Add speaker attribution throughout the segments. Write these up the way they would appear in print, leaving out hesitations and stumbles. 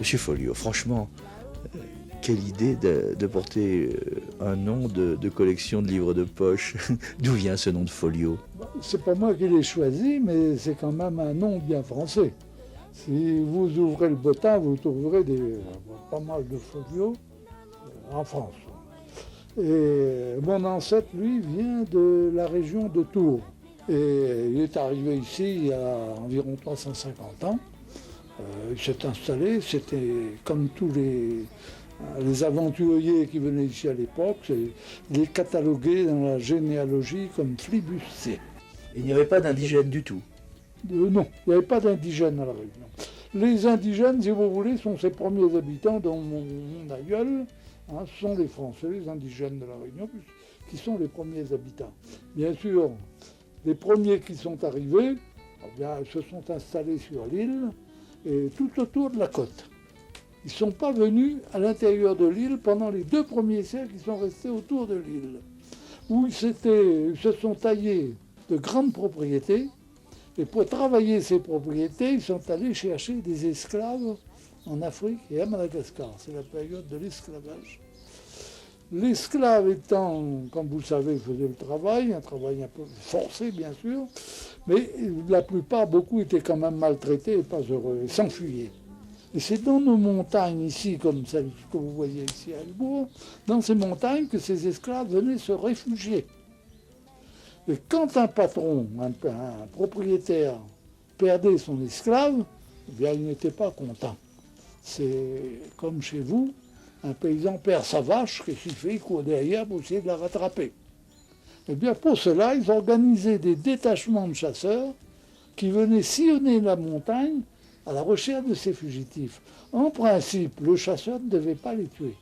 Speaker 1: Monsieur Folliot, franchement, quelle idée de porter un nom de collection de livres de poche. D'où vient ce nom de Folliot?
Speaker 2: C'est pas moi qui l'ai choisi, mais c'est quand même un nom bien français. Si vous ouvrez le bottin, vous trouverez pas mal de Folliot en France. Et mon ancêtre, lui, vient de la région de Tours. Et il est arrivé ici il y a environ 350 ans. Il s'est installé, c'était comme tous les aventuriers qui venaient ici à l'époque, il est catalogué dans la généalogie comme flibustier.
Speaker 1: Il n'y avait pas d'indigène du tout?
Speaker 2: Non, il n'y avait pas d'indigènes à la Réunion. Les indigènes, si vous voulez, sont ces premiers habitants dans mon aïeul. Ce sont les Français, les indigènes de la Réunion, qui sont les premiers habitants. Bien sûr, les premiers qui sont arrivés, eh bien, se sont installés sur l'île et tout autour de la côte. Ils ne sont pas venus à l'intérieur de l'île pendant les 2 premiers siècles, ils sont restés autour de l'île, où ils se sont taillés de grandes propriétés, et pour travailler ces propriétés, ils sont allés chercher des esclaves en Afrique et à Madagascar. C'est la période de l'esclavage. L'esclave étant, comme vous le savez, faisait le travail, un travail un peu forcé bien sûr, mais la plupart, beaucoup étaient quand même maltraités et pas heureux, et s'enfuyaient. Et c'est dans nos montagnes ici, comme celle que vous voyez ici à Elbourg, dans ces montagnes que ces esclaves venaient se réfugier. Et quand un patron, un propriétaire perdait son esclave, eh bien il n'était pas content. C'est comme chez vous, un paysan perd sa vache, qu'est-ce qu'il fait? Il court derrière pour essayer de la rattraper. Eh bien pour cela, ils organisaient des détachements de chasseurs qui venaient sillonner la montagne à la recherche de ces fugitifs. En principe, le chasseur ne devait pas les tuer,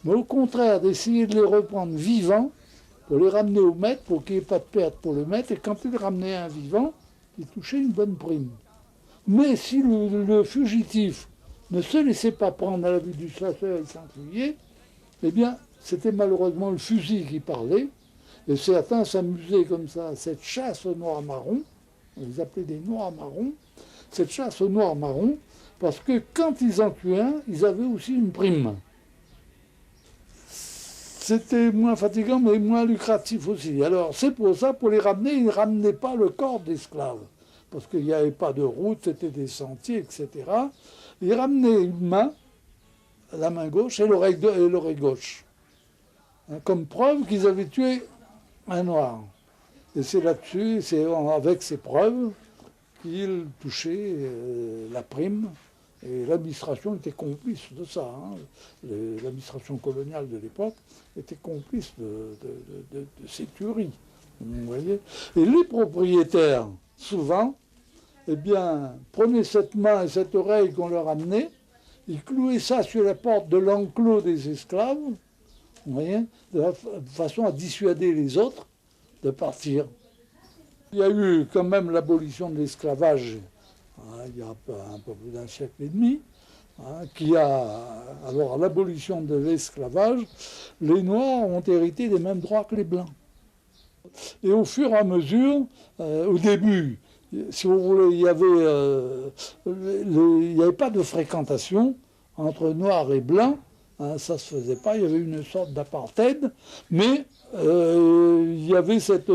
Speaker 2: mais au contraire d'essayer de les reprendre vivants pour les ramener au maître, pour qu'il n'y ait pas de perte pour le maître, et quand il ramenait un vivant, il touchait une bonne prime. Mais si le fugitif ne se laissait pas prendre à la vue du chasseur et s'enfuyait, eh bien, c'était malheureusement le fusil qui parlait, et certains s'amusaient comme ça à cette chasse aux noirs marrons, on les appelait des noirs marrons, cette chasse aux noirs marrons, parce que quand ils en tuaient un, ils avaient aussi une prime. C'était moins fatigant, mais moins lucratif aussi. Alors c'est pour ça, pour les ramener, ils ne ramenaient pas le corps d'esclaves, parce qu'il n'y avait pas de route, c'était des sentiers, etc. Ils ramenaient une main, la main gauche et l'oreille gauche, comme preuve qu'ils avaient tué un noir. Et c'est là-dessus, c'est avec ces preuves qu'ils touchaient la prime. Et l'administration était complice de ça. L'administration coloniale de l'époque était complice de ces tueries. Vous voyez. Et les propriétaires, souvent, eh bien, prenaient cette main et cette oreille qu'on leur amenait, ils clouaient ça sur la porte de l'enclos des esclaves, vous voyez, de façon à dissuader les autres de partir. Il y a eu quand même l'abolition de l'esclavage il y a un peu plus d'un siècle et demi, qui a, alors à l'abolition de l'esclavage, les Noirs ont hérité des mêmes droits que les Blancs. Et au fur et à mesure, au début, si vous voulez, il n'y avait pas de fréquentation entre Noirs et Blancs, ça ne se faisait pas, il y avait une sorte d'apartheid, mais il y avait cette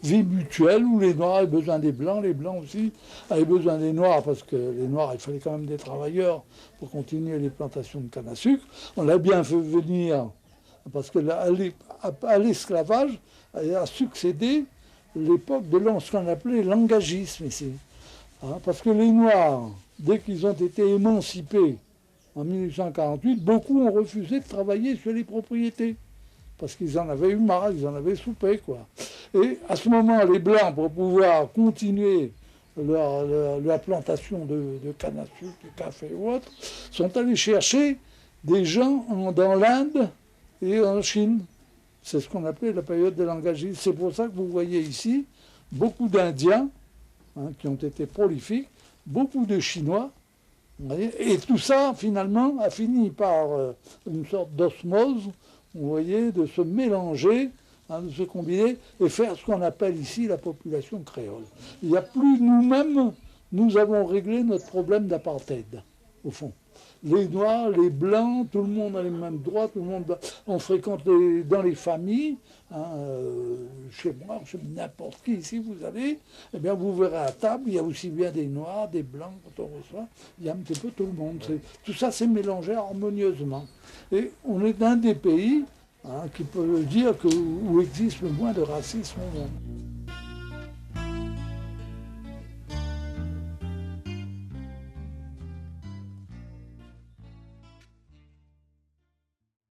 Speaker 2: vie mutuelle où les Noirs avaient besoin des Blancs, les Blancs aussi avaient besoin des Noirs, parce que les Noirs, il fallait quand même des travailleurs pour continuer les plantations de canne à sucre. On l'a bien fait venir, parce que à l'esclavage a succédé l'époque de ce qu'on appelait l'engagisme ici. Parce que les Noirs, dès qu'ils ont été émancipés en 1848, beaucoup ont refusé de travailler sur les propriétés. Parce qu'ils en avaient eu marre, ils en avaient soupé, quoi. Et à ce moment, les Blancs, pour pouvoir continuer leur plantation de canne à sucre, de café ou autre, sont allés chercher des gens dans l'Inde et en Chine. C'est ce qu'on appelait la période de l'engagisme. C'est pour ça que vous voyez ici beaucoup d'Indiens qui ont été prolifiques, beaucoup de Chinois. Et tout ça, finalement, a fini par une sorte d'osmose, vous voyez, de se mélanger, de se combiner et faire ce qu'on appelle ici la population créole. Il n'y a plus nous-mêmes, nous avons réglé notre problème d'apartheid, au fond. les noirs, les blancs, tout le monde a les mêmes droits, tout le monde, on fréquente dans les familles, hein, chez moi, chez n'importe qui ici vous allez, eh bien vous verrez à table, il y a aussi bien des noirs, des blancs quand on reçoit, il y a un petit peu tout le monde. Tout ça c'est mélangé harmonieusement. Et on est un des pays, hein, qui peut dire où existe le moins de racisme au monde.